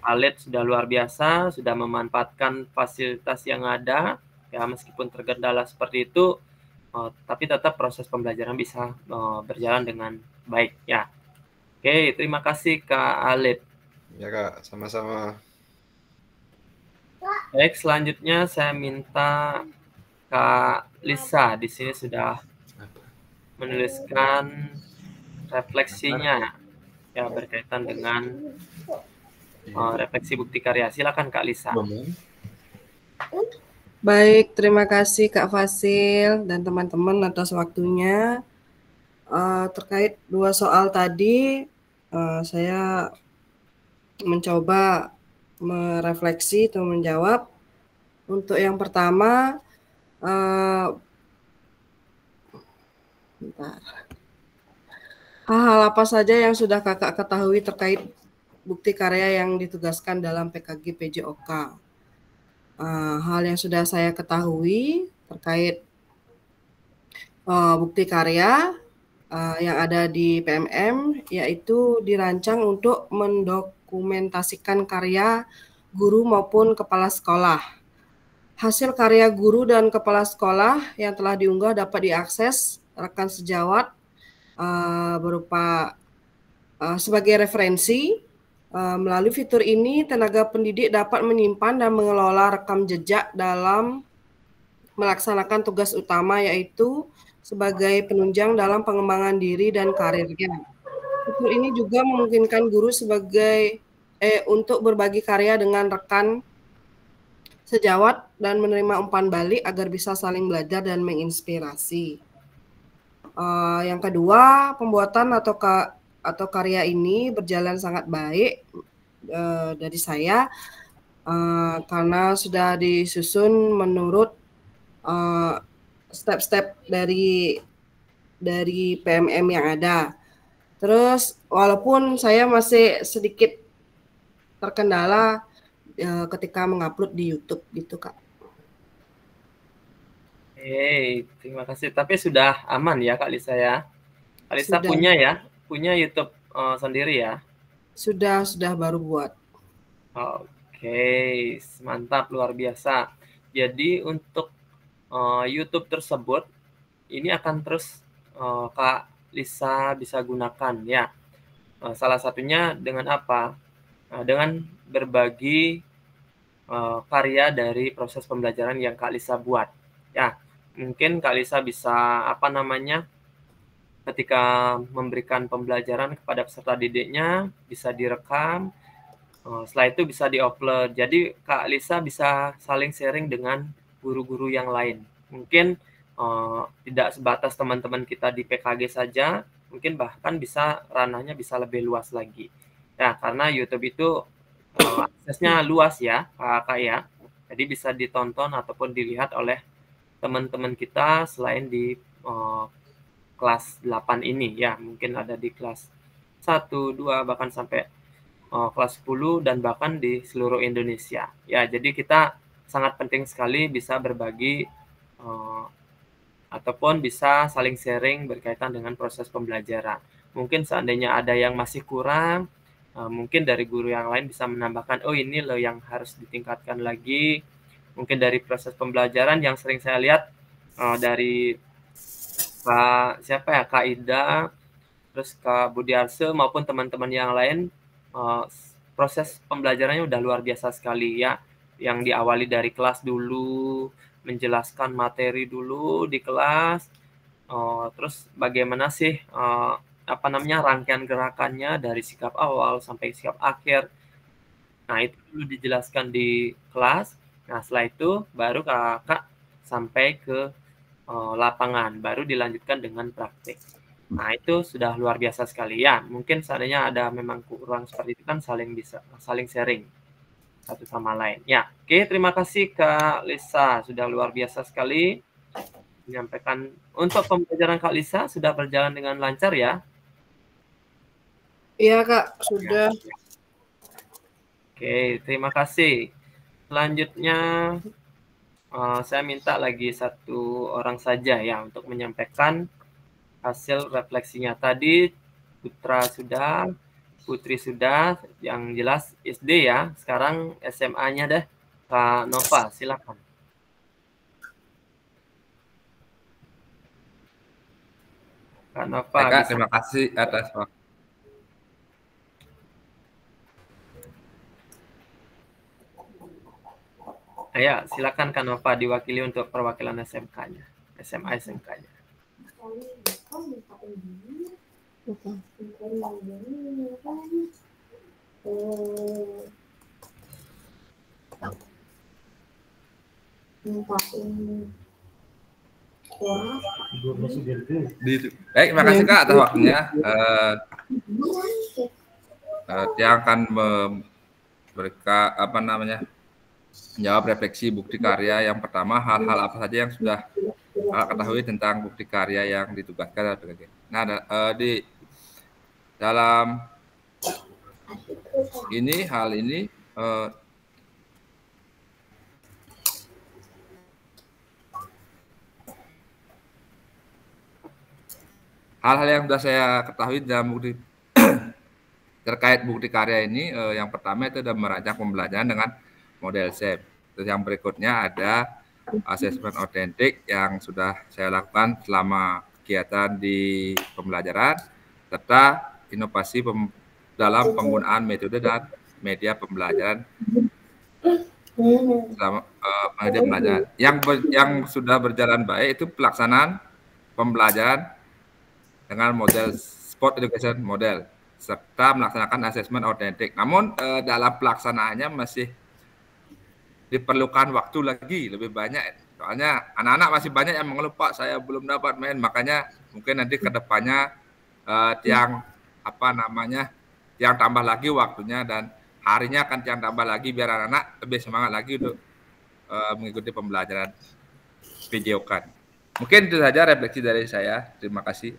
Alit sudah luar biasa, sudah memanfaatkan fasilitas yang ada ya, meskipun terkendala seperti itu, tapi tetap proses pembelajaran bisa berjalan dengan baik ya. Oke, terima kasih Kak Alit. Ya Kak, sama-sama. Baik, selanjutnya saya minta Kak Lisa di sini sudah menuliskan refleksinya ya berkaitan dengan refleksi bukti karya. Silakan Kak Lisa. Baik, terima kasih Kak Fasil dan teman-teman atas waktunya. Terkait 2 soal tadi, saya mencoba merefleksi atau menjawab. Untuk yang pertama, hal-hal apa saja yang sudah Kakak ketahui terkait bukti karya yang ditugaskan dalam PKG PJOK? Hal yang sudah saya ketahui terkait bukti karya yang ada di PMM, yaitu dirancang untuk mendokumentasikan karya guru maupun kepala sekolah. Hasil karya guru dan kepala sekolah yang telah diunggah dapat diakses rekan sejawat berupa sebagai referensi. Melalui fitur ini, tenaga pendidik dapat menyimpan dan mengelola rekam jejak dalam melaksanakan tugas utama, yaitu sebagai penunjang dalam pengembangan diri dan karirnya. Fitur ini juga memungkinkan guru untuk berbagi karya dengan rekan sejawat dan menerima umpan balik agar bisa saling belajar dan menginspirasi. Yang kedua, pembuatan atau karya ini berjalan sangat baik dari saya karena sudah disusun menurut step-step dari PMM yang ada. Terus walaupun saya masih sedikit terkendala ketika mengupload di YouTube gitu Kak. Terima kasih. Tapi sudah aman ya Kak Lisa ya? Kak Lisa punya YouTube sendiri ya? Sudah baru buat. Oke, mantap, luar biasa. Jadi untuk YouTube tersebut ini akan terus Kak Lisa bisa gunakan ya. Salah satunya dengan apa? Dengan berbagi karya dari proses pembelajaran yang Kak Lisa buat. Ya, mungkin Kak Lisa bisa ketika memberikan pembelajaran kepada peserta didiknya bisa direkam. Setelah itu bisa di-upload. Jadi Kak Lisa bisa saling sharing dengan guru-guru yang lain. Mungkin tidak sebatas teman-teman kita di PKG saja, mungkin bahkan ranahnya bisa lebih luas lagi. Ya, karena YouTube itu aksesnya luas ya, Kak ya. Jadi bisa ditonton ataupun dilihat oleh teman-teman kita selain di kelas 8 ini ya. Mungkin ada di kelas 1, 2, bahkan sampai kelas 10 dan bahkan di seluruh Indonesia. Ya, jadi kita sangat penting sekali bisa berbagi ataupun bisa saling sharing berkaitan dengan proses pembelajaran. Mungkin seandainya ada yang masih kurang, mungkin dari guru yang lain bisa menambahkan, oh ini loh yang harus ditingkatkan lagi. Mungkin dari proses pembelajaran yang sering saya lihat dari Kak Ida, terus Kak Budiarse maupun teman-teman yang lain, proses pembelajarannya udah luar biasa sekali ya. Yang diawali dari kelas dulu, menjelaskan materi dulu di kelas, terus bagaimana sih rangkaian gerakannya dari sikap awal sampai sikap akhir. Nah, itu dulu dijelaskan di kelas. Nah, setelah itu baru kakak sampai ke lapangan, baru dilanjutkan dengan praktik. Nah, itu sudah luar biasa sekali ya. Mungkin seandainya ada memang kurang seperti itu kan saling sharing satu sama lain. Ya, oke, terima kasih Kak Lisa, sudah luar biasa sekali menyampaikan. Untuk pembelajaran Kak Lisa sudah berjalan dengan lancar ya? Iya Kak, sudah. Oke, terima kasih. Selanjutnya saya minta lagi satu orang saja ya untuk menyampaikan hasil refleksinya. Tadi Putra sudah, Putri sudah, yang jelas SD ya. Sekarang SMA-nya deh. Kak Nova, silakan. Kak Nova. Kak, terima kasih atas waktu. Ya, silakan Kak Nova diwakili untuk perwakilan SMK-nya, SMA SMK-nya. Baik, terima kasih Kak atas waktunya. Dia akan memberikan menjawab refleksi bukti karya. Yang pertama, hal-hal apa saja yang sudah ketahui tentang bukti karya yang ditugaskan. Nah, di dalam hal ini hal-hal yang sudah saya ketahui dalam bukti terkait bukti karya ini, yang pertama itu adalah merancang pembelajaran dengan model SEM. Terus yang berikutnya ada asesmen otentik yang sudah saya lakukan selama kegiatan di pembelajaran, serta inovasi dalam penggunaan metode dan media pembelajaran selama media pembelajaran. Yang sudah berjalan baik itu pelaksanaan pembelajaran dengan model Sport Education Model, serta melaksanakan asesmen otentik. Namun dalam pelaksanaannya masih diperlukan waktu lagi lebih banyak, soalnya anak-anak masih banyak yang mengeluh, Pak, saya belum dapat main. Makanya mungkin nanti ke depannya yang tambah lagi waktunya dan harinya akan yang tambah lagi biar anak-anak lebih semangat lagi untuk mengikuti pembelajaran PJOK. Mungkin itu saja refleksi dari saya. Terima kasih.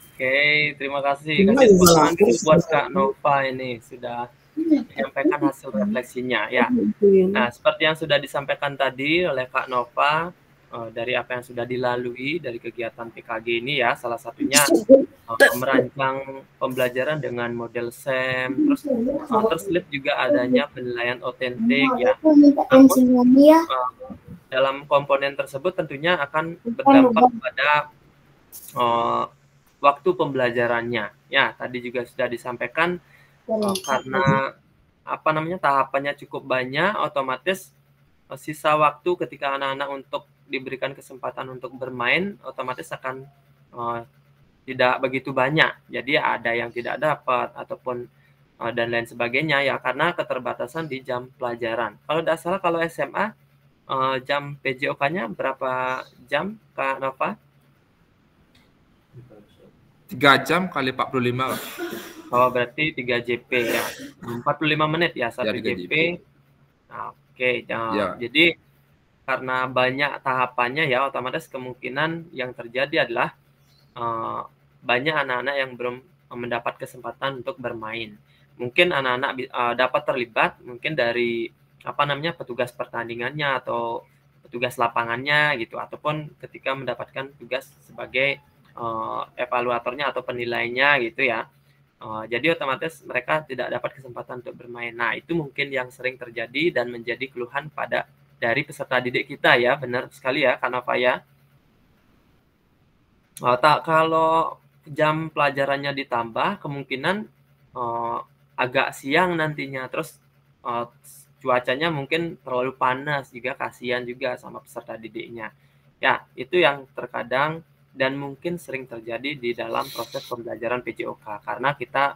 Oke, terima kasih. Kasih tepuk tangan dulu buat Kak Nova ini sudah menyampaikan hasil refleksinya ya. Nah, seperti yang sudah disampaikan tadi oleh Kak Nova, dari apa yang sudah dilalui dari kegiatan PKG ini ya, salah satunya merancang pembelajaran dengan model SEM, terselip juga adanya penilaian otentik ya. Namun, dalam komponen tersebut tentunya akan berdampak pada waktu pembelajarannya. Ya, tadi juga sudah disampaikan karena tahapannya cukup banyak, otomatis sisa waktu ketika anak-anak untuk diberikan kesempatan untuk bermain otomatis akan tidak begitu banyak. Jadi ada yang tidak dapat ataupun dan lain sebagainya ya, karena keterbatasan di jam pelajaran. Kalau tidak salah kalau SMA jam PJOK-nya berapa jam Kak Nova? 3 jam kali 45. Oh, berarti 3 JP ya. 45 menit ya satu JP. Nah, oke. Ya. Jadi karena banyak tahapannya ya, otomatis kemungkinan yang terjadi adalah banyak anak-anak yang belum mendapat kesempatan untuk bermain. Mungkin anak-anak dapat terlibat mungkin dari petugas pertandingannya atau petugas lapangannya gitu, ataupun ketika mendapatkan tugas sebagai evaluatornya atau penilainya gitu ya. Jadi otomatis mereka tidak dapat kesempatan untuk bermain. Nah, itu mungkin yang sering terjadi dan menjadi keluhan dari peserta didik kita ya. Benar sekali ya, Kak Nova ya. Kalau jam pelajarannya ditambah, kemungkinan agak siang nantinya. Terus cuacanya mungkin terlalu panas juga, kasihan juga sama peserta didiknya. Ya, itu yang terkadang dan mungkin sering terjadi di dalam proses pembelajaran PJOK karena kita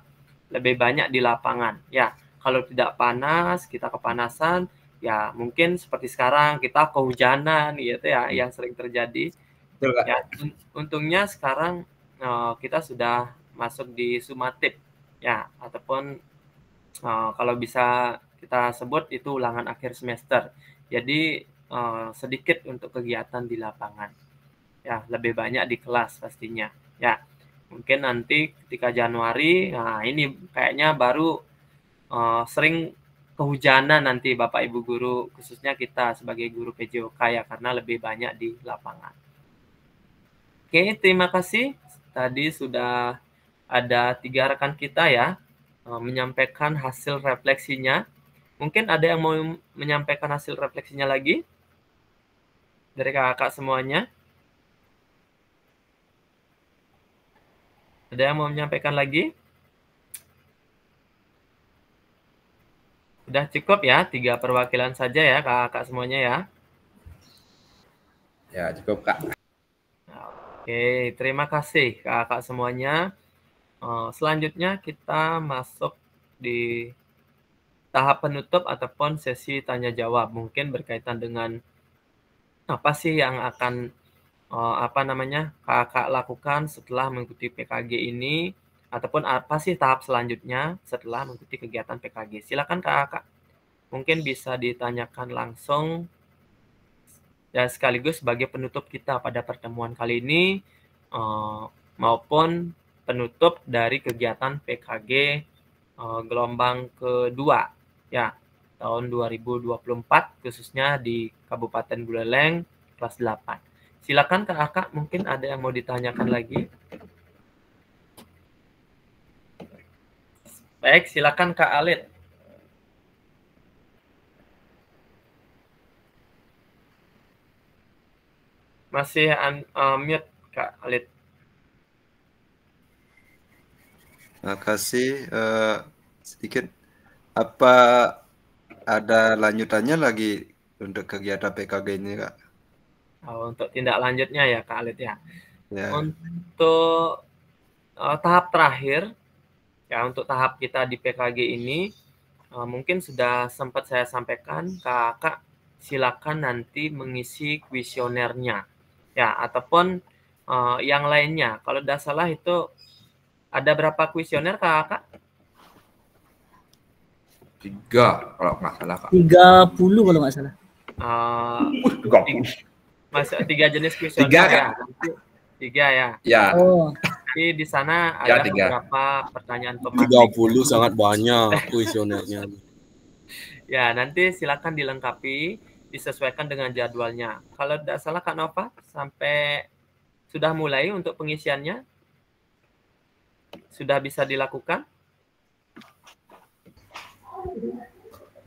lebih banyak di lapangan. Ya, kalau tidak panas, kita kepanasan, ya mungkin seperti sekarang kita kehujanan gitu ya, yang sering terjadi. Ya, untungnya sekarang kita sudah masuk di sumatif ya, ataupun kalau bisa kita sebut itu ulangan akhir semester. Jadi sedikit untuk kegiatan di lapangan. Ya, lebih banyak di kelas pastinya. Ya, mungkin nanti ketika Januari, nah ini kayaknya baru sering kehujanan nanti Bapak Ibu guru, khususnya kita sebagai guru PJOK ya, karena lebih banyak di lapangan. Oke, terima kasih. Tadi sudah ada 3 rekan kita ya menyampaikan hasil refleksinya. Mungkin ada yang mau menyampaikan hasil refleksinya lagi dari kakak semuanya? Ada yang mau menyampaikan lagi? Sudah cukup ya, 3 perwakilan saja ya kakak semuanya ya. Ya, cukup Kak. Oke, terima kasih kakak semuanya. Selanjutnya kita masuk di tahap penutup ataupun sesi tanya jawab. Mungkin berkaitan dengan apa sih yang akan kakak lakukan setelah mengikuti PKG ini, ataupun apa sih tahap selanjutnya setelah mengikuti kegiatan PKG. Silakan kakak, mungkin bisa ditanyakan langsung dan sekaligus sebagai penutup kita pada pertemuan kali ini maupun penutup dari kegiatan PKG gelombang kedua ya tahun 2024 khususnya di Kabupaten Buleleng kelas 8. Silakan kakak, mungkin ada yang mau ditanyakan lagi. Baik, silakan Kak Alit. Masih mute Kak Alit. Terima kasih. Sedikit apa ada lanjutannya lagi untuk kegiatan PKG ini, Kak? Untuk tindak lanjutnya ya Kak Alit ya. Ya. Untuk tahap terakhir ya, untuk tahap kita di PKG ini mungkin sudah sempat saya sampaikan, kakak silakan nanti mengisi kuesionernya ya, ataupun yang lainnya. Kalau tidak salah itu ada berapa kuesioner kakak? 3 kalau nggak salah Kak. 30 kalau nggak salah. 3 jenis kuesioner 3 ya. Nanti 3 ya. Ya. Oh, Jadi di sana Ya, ada 3. beberapa pertanyaan pemantik. 30 sangat banyak kuesionernya. Ya, nanti silakan dilengkapi, disesuaikan dengan jadwalnya. Kalau tidak salah Kak Nova, sampai sudah mulai untuk pengisiannya? Sudah bisa dilakukan?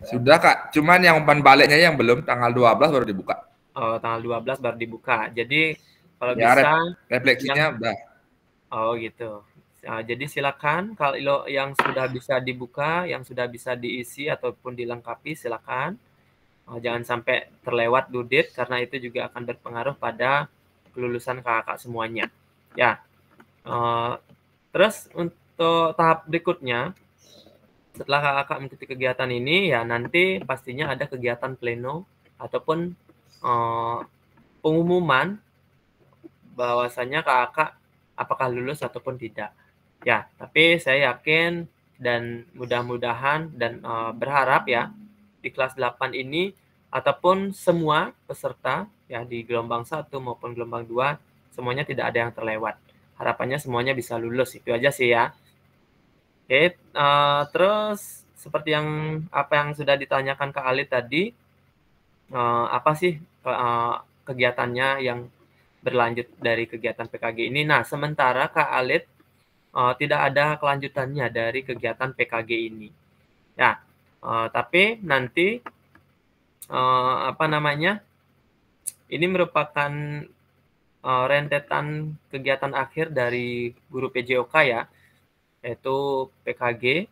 Sudah Kak, cuman yang umpan baliknya yang belum, tanggal 12 baru dibuka. Oh, tanggal 12 baru dibuka. Jadi kalau Ya, bisa refleksinya udah. Oh gitu. Jadi silakan kalau yang sudah bisa dibuka, yang sudah bisa diisi ataupun dilengkapi, silakan. Jangan sampai terlewat due karena itu juga akan berpengaruh pada kelulusan kakak semuanya. Ya. Terus untuk tahap berikutnya, setelah kakak mengikuti kegiatan ini, ya nanti pastinya ada kegiatan pleno ataupun pengumuman bahwasanya kakak apakah lulus ataupun tidak. Ya, tapi saya yakin dan mudah-mudahan dan berharap ya di kelas 8 ini ataupun semua peserta ya di gelombang 1 maupun gelombang 2 semuanya tidak ada yang terlewat. Harapannya semuanya bisa lulus, itu aja sih ya. Oke, terus seperti apa yang sudah ditanyakan Kak Alit tadi, apa sih kegiatannya yang berlanjut dari kegiatan PKG ini? Nah, sementara Kak Alit tidak ada kelanjutannya dari kegiatan PKG ini. Ya, tapi nanti ini merupakan rentetan kegiatan akhir dari guru PJOK ya, yaitu PKG.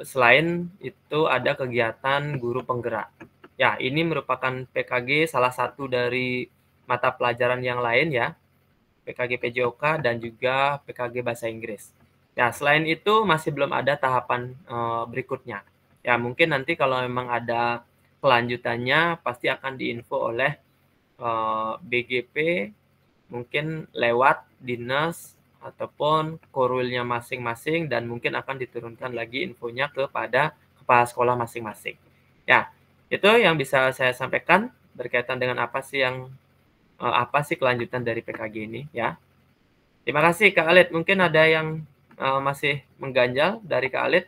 Selain itu ada kegiatan guru penggerak. Ya, ini merupakan PKG salah satu dari mata pelajaran yang lain ya, PKG PJOK dan juga PKG Bahasa Inggris. Ya, selain itu masih belum ada tahapan berikutnya. Ya, mungkin nanti kalau memang ada kelanjutannya pasti akan diinfo oleh BGP, mungkin lewat dinas ataupun korwilnya masing-masing, dan mungkin akan diturunkan lagi infonya kepada kepala sekolah masing-masing. Ya, itu yang bisa saya sampaikan berkaitan dengan apa sih kelanjutan dari PKG ini ya. Terima kasih Kak Alid. Mungkin ada yang masih mengganjal dari Kak Alid?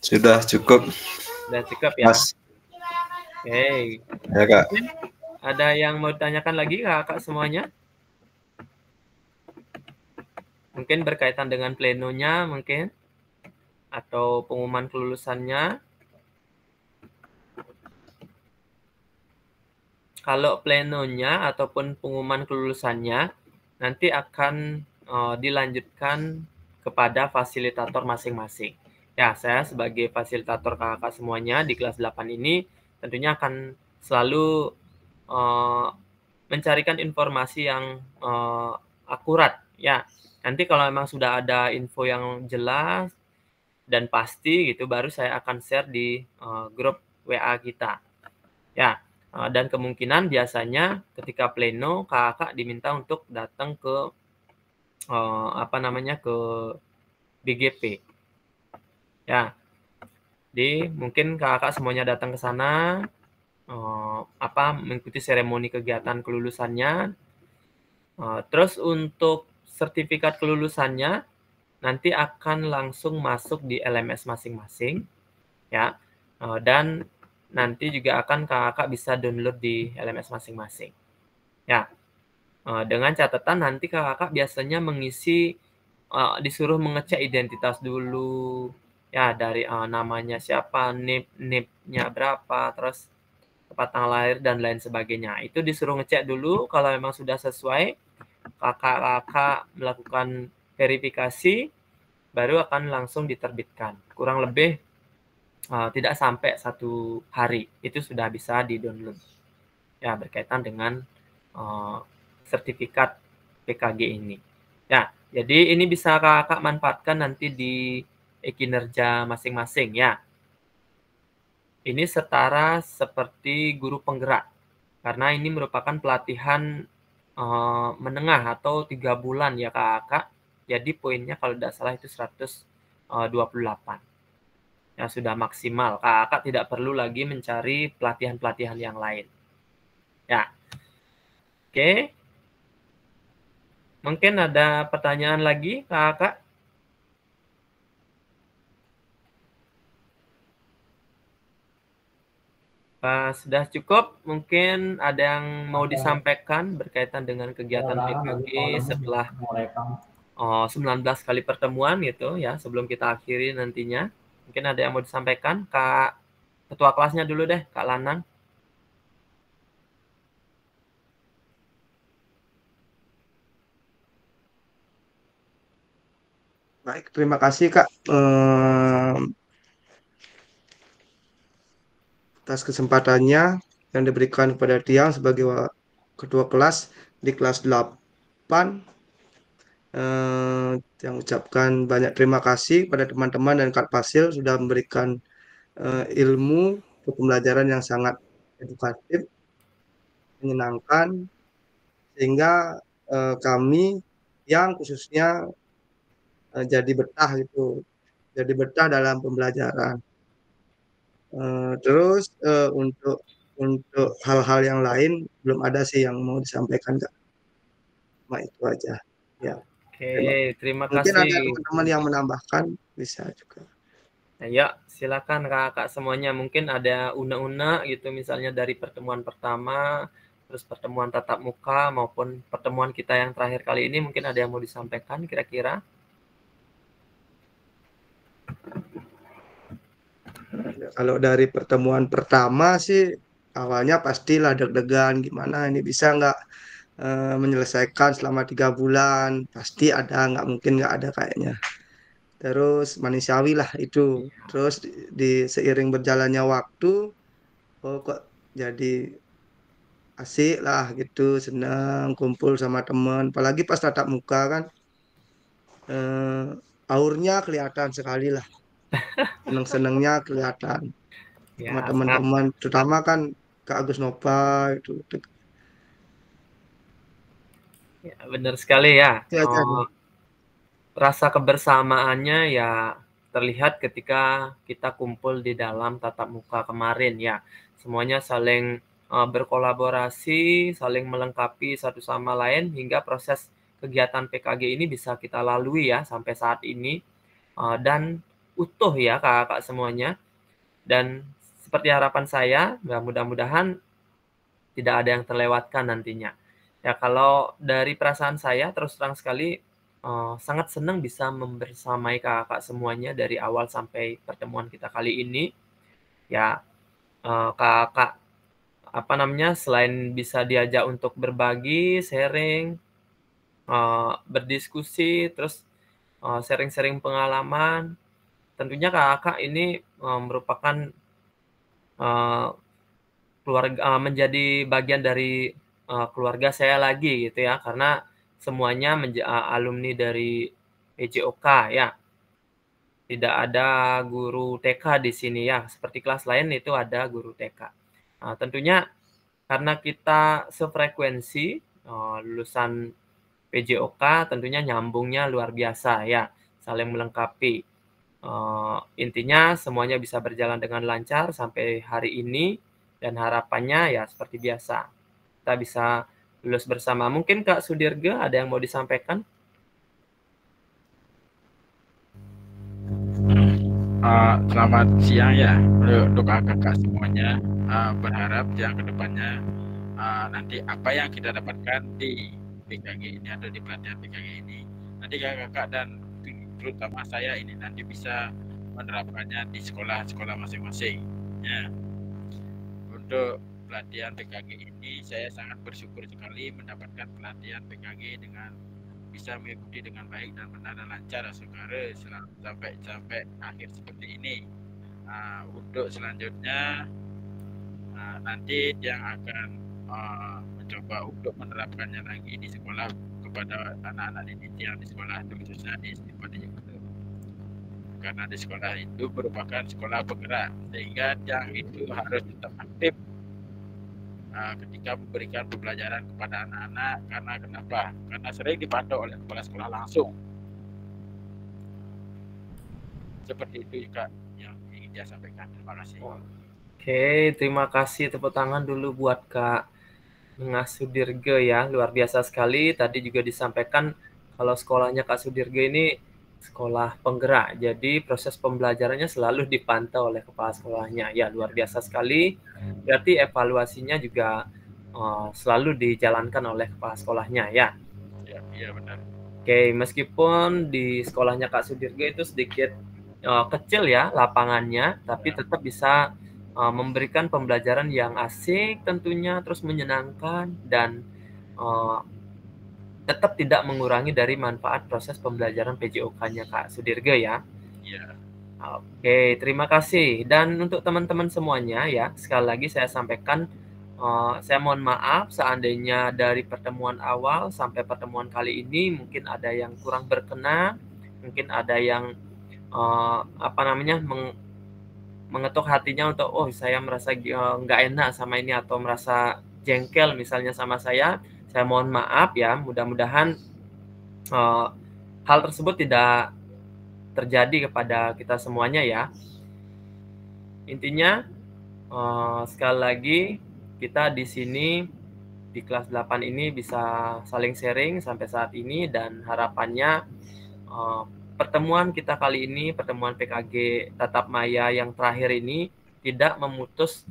Sudah cukup. Sudah cukup ya. Mas. Oke. Ya Kak. Ada yang mau ditanyakan lagi Kak semuanya? Mungkin berkaitan dengan plenonya mungkin, atau pengumuman kelulusannya. Kalau plenonya ataupun pengumuman kelulusannya nanti akan dilanjutkan kepada fasilitator masing-masing. Ya, saya sebagai fasilitator kakak semuanya di kelas 8 ini tentunya akan selalu mencarikan informasi yang akurat ya. Nanti kalau memang sudah ada info yang jelas dan pasti gitu, baru saya akan share di grup WA kita. Ya, dan kemungkinan biasanya ketika pleno kakak diminta untuk datang ke ke BGP. Ya. Jadi mungkin kakak semuanya datang ke sana mengikuti seremoni kegiatan kelulusannya. Terus untuk sertifikat kelulusannya nanti akan langsung masuk di LMS masing-masing ya, dan nanti juga akan kakak bisa download di LMS masing-masing ya, dengan catatan nanti kakak biasanya mengisi disuruh mengecek identitas dulu ya, dari namanya siapa, NIP-nya berapa, terus tempat tanggal lahir dan lain sebagainya. Itu disuruh ngecek dulu. Kalau memang sudah sesuai, kakak melakukan verifikasi, baru akan langsung diterbitkan. Kurang lebih tidak sampai 1 hari itu sudah bisa di-download. Ya, berkaitan dengan sertifikat PKG ini. Ya, jadi ini bisa kakak manfaatkan nanti di kinerja masing-masing ya. Ini setara seperti guru penggerak, karena ini merupakan pelatihan menengah atau 3 bulan ya kakak. Jadi poinnya kalau tidak salah itu 128. Ya, sudah maksimal. Kakak tidak perlu lagi mencari pelatihan-pelatihan yang lain. Ya. Oke. Mungkin ada pertanyaan lagi kakak? Sudah cukup, mungkin ada yang mau disampaikan berkaitan dengan kegiatan PKG setelah 19 kali pertemuan gitu ya, sebelum kita akhiri nantinya. Mungkin ada yang mau disampaikan, Kak Ketua kelasnya dulu deh, Kak Lanang. Baik, terima kasih Kak atas kesempatannya yang diberikan kepada Tiang sebagai ketua kelas di kelas 8. Yang ucapkan banyak terima kasih pada teman-teman dan Kak Fasil sudah memberikan ilmu pembelajaran yang sangat edukatif, menyenangkan, sehingga kami yang khususnya jadi betah gitu, jadi betah dalam pembelajaran. Terus untuk hal-hal yang lain belum ada sih yang mau disampaikan Kak. Cuma itu aja. Ya. Oke, terima Mungkin kasih. ada teman-teman yang menambahkan bisa juga. Ya, silakan kakak semuanya. Mungkin ada una-una gitu, misalnya dari pertemuan pertama, terus pertemuan tatap muka maupun pertemuan kita yang terakhir kali ini, mungkin ada yang mau disampaikan kira-kira? Kalau dari pertemuan pertama sih awalnya pastilah deg-degan, gimana ini bisa nggak menyelesaikan selama 3 bulan, pasti ada, nggak mungkin nggak ada kayaknya. Terus manusiawi lah itu. Terus di seiring berjalannya waktu, oh kok jadi asik lah gitu, senang kumpul sama teman. Apalagi pas tatap muka kan, aurnya kelihatan sekali lah. Seneng-senengnya kelihatan sama Ya, sangat teman-teman, terutama kan Kak Agus Nova itu. ya, benar sekali ya. Itu aja nih. Rasa kebersamaannya ya terlihat ketika kita kumpul di dalam tatap muka kemarin ya. Semuanya saling berkolaborasi, saling melengkapi satu sama lain hingga proses kegiatan PKG ini bisa kita lalui ya sampai saat ini. Dan utuh ya kakak-kakak semuanya. Dan seperti harapan saya, ya mudah-mudahan tidak ada yang terlewatkan nantinya. Ya kalau dari perasaan saya terus terang sekali sangat senang bisa membersamai kakak semuanya dari awal sampai pertemuan kita kali ini. Ya kakak apa namanya, selain bisa diajak untuk berbagi, sharing, berdiskusi, terus sharing-sharing pengalaman. Tentunya kakak ini merupakan keluarga, menjadi bagian dari keluarga saya lagi gitu ya, karena semuanya alumni dari PJOK ya. Tidak ada guru TK di sini ya, seperti kelas lain itu ada guru TK. Tentunya karena kita sefrekuensi lulusan PJOK, tentunya nyambungnya luar biasa ya, saling melengkapi. Intinya semuanya bisa berjalan dengan lancar sampai hari ini, dan harapannya ya seperti biasa kita bisa lulus bersama. Mungkin Kak Sudirga ada yang mau disampaikan? Selamat siang ya untuk kakak semuanya. Berharap yang kedepannya nanti apa yang kita dapatkan di PKG ini atau di pelatihan PKG ini, nanti kakak dan terutama saya ini nanti bisa menerapkannya di sekolah-sekolah masing-masing ya. Untuk pelatihan PKG ini saya sangat bersyukur sekali mendapatkan pelatihan PKG dengan bisa mengikuti dengan baik dan benar dan lancar sekarang sampai akhir seperti ini. Untuk selanjutnya nanti yang akan mencoba untuk menerapkannya lagi di sekolah kepada anak-anak didik yang di sekolah, khususnya di Istimewa Yogyakarta. Karena di sekolah itu merupakan sekolah penggerak, sehingga yang itu harus tetap aktif ketika memberikan pembelajaran kepada anak-anak. Karena kenapa? Karena sering dipantau oleh kepala sekolah langsung. Seperti itu Kak yang ingin saya sampaikan. Terima kasih. Oke, terima kasih, tepuk tangan dulu buat Kak Sudirga ya, luar biasa sekali. Tadi juga disampaikan kalau sekolahnya Kak Sudirga ini sekolah penggerak, jadi proses pembelajarannya selalu dipantau oleh kepala sekolahnya. Ya, luar biasa sekali. Berarti evaluasinya juga selalu dijalankan oleh kepala sekolahnya ya. Iya benar. Oke, meskipun di sekolahnya Kak Sudirga itu sedikit kecil ya lapangannya, tapi tetap bisa memberikan pembelajaran yang asik tentunya, terus menyenangkan, dan tetap tidak mengurangi dari manfaat proses pembelajaran PJOK-nya Kak Sudirga ya. Iya. Oke, terima kasih. Dan untuk teman-teman semuanya ya, sekali lagi saya sampaikan, saya mohon maaf seandainya dari pertemuan awal sampai pertemuan kali ini mungkin ada yang kurang berkenan, mungkin ada yang mengetuk hatinya untuk saya merasa nggak enak sama ini atau merasa jengkel misalnya sama saya mohon maaf ya. Mudah-mudahan hal tersebut tidak terjadi kepada kita semuanya ya. Intinya sekali lagi kita di sini di kelas 8 ini bisa saling sharing sampai saat ini, dan harapannya pertemuan kita kali ini, pertemuan PKG Tatap Maya yang terakhir ini tidak memutus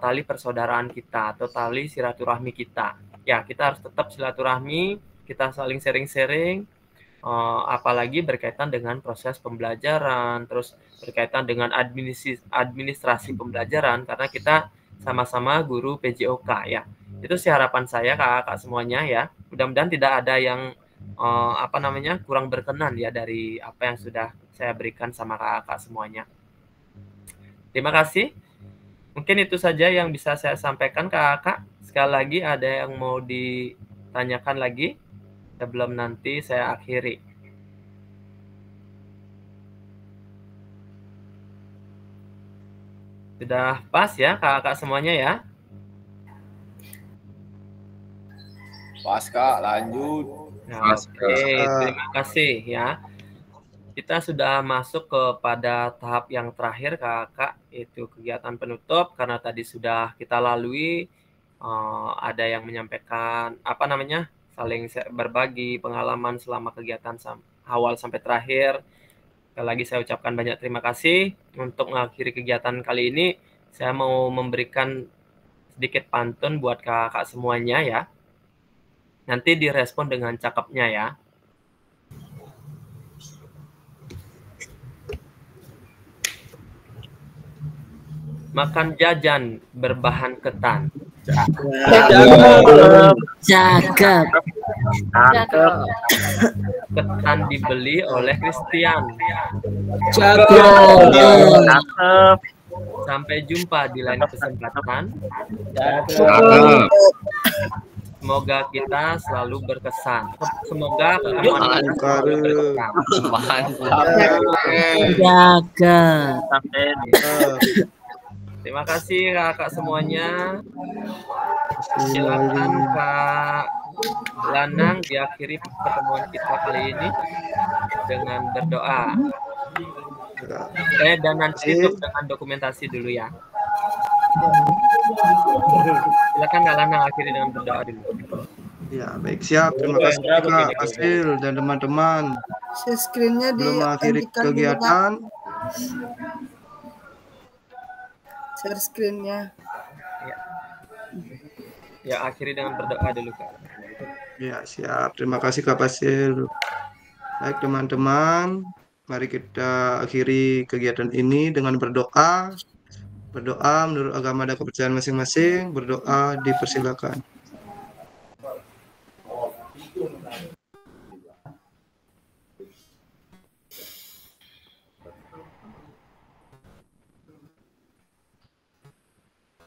tali persaudaraan kita atau tali silaturahmi kita. Ya, kita harus tetap silaturahmi, kita saling sharing-sharing, apalagi berkaitan dengan proses pembelajaran, terus berkaitan dengan administrasi pembelajaran, karena kita sama-sama guru PJOK ya. Itu sih harapan saya kakak semuanya ya. Mudah-mudahan tidak ada yang kurang berkenan ya dari apa yang sudah saya berikan sama kakak semuanya. Terima kasih. Mungkin itu saja yang bisa saya sampaikan kakak. Sekali lagi ada yang mau ditanyakan lagi sebelum nanti saya akhiri. Sudah pas ya kakak semuanya ya? Pas Kak, lanjut. Nah, oke, terima kasih ya. Kita sudah masuk kepada tahap yang terakhir kakak, yaitu kegiatan penutup. Karena tadi sudah kita lalui, ada yang menyampaikan saling berbagi pengalaman selama kegiatan awal sampai terakhir. Sekali lagi saya ucapkan banyak terima kasih. Untuk mengakhiri kegiatan kali ini, saya mau memberikan sedikit pantun buat kakak semuanya ya. Nanti direspon dengan cakepnya ya. Makan jajan berbahan ketan. Cakep. Ketan dibeli oleh Christian. Cakep. Sampai jumpa di lain kesempatan. Semoga kita selalu berkesan. Semoga pertemuan kita selalu berkesan. Terima kasih kakak semuanya. Silakan Kak Lanang diakhiri pertemuan kita kali ini dengan berdoa. Dan nanti tutup dengan dokumentasi dulu ya. Silakan Kak Lanang akhiri dengan berdoa dulu. Ya, baik, siap. Terima kasih Kak Fasil dan teman-teman. Screen-nya belum mengakhiri kegiatan. Share screen-nya. Ya, akhiri dengan berdoa dulu Kak. Ya, siap. Terima kasih Kak Fasil. Baik teman-teman, mari kita akhiri kegiatan ini dengan berdoa. Berdoa menurut agama dan kepercayaan masing-masing. Berdoa dipersilakan.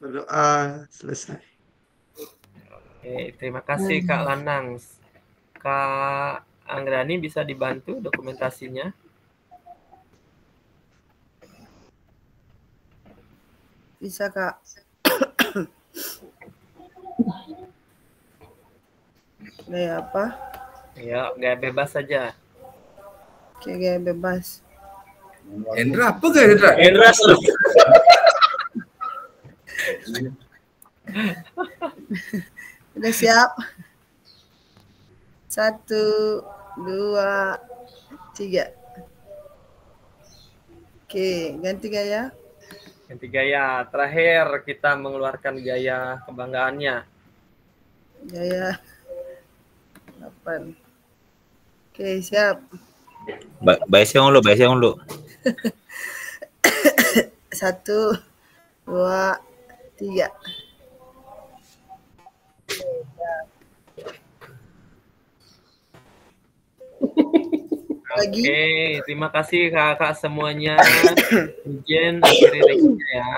Berdoa selesai. Oke, terima kasih Kak Lanang. Kak Anggrani bisa dibantu dokumentasinya? Bisa Kak. Gaya apa? Ya, gaya bebas saja. Oke, gaya bebas. Hendra apa gaya Hendra? Hendra Udah siap? 1, 2, 3. Oke, ganti gaya. Ganti gaya. Terakhir kita mengeluarkan gaya kebanggaannya. Gaya 8. Oke, siap. Baisnya dulu. 1, 2, 3. Oke, terima kasih kakak semuanya. Izin akhiri reginya ya.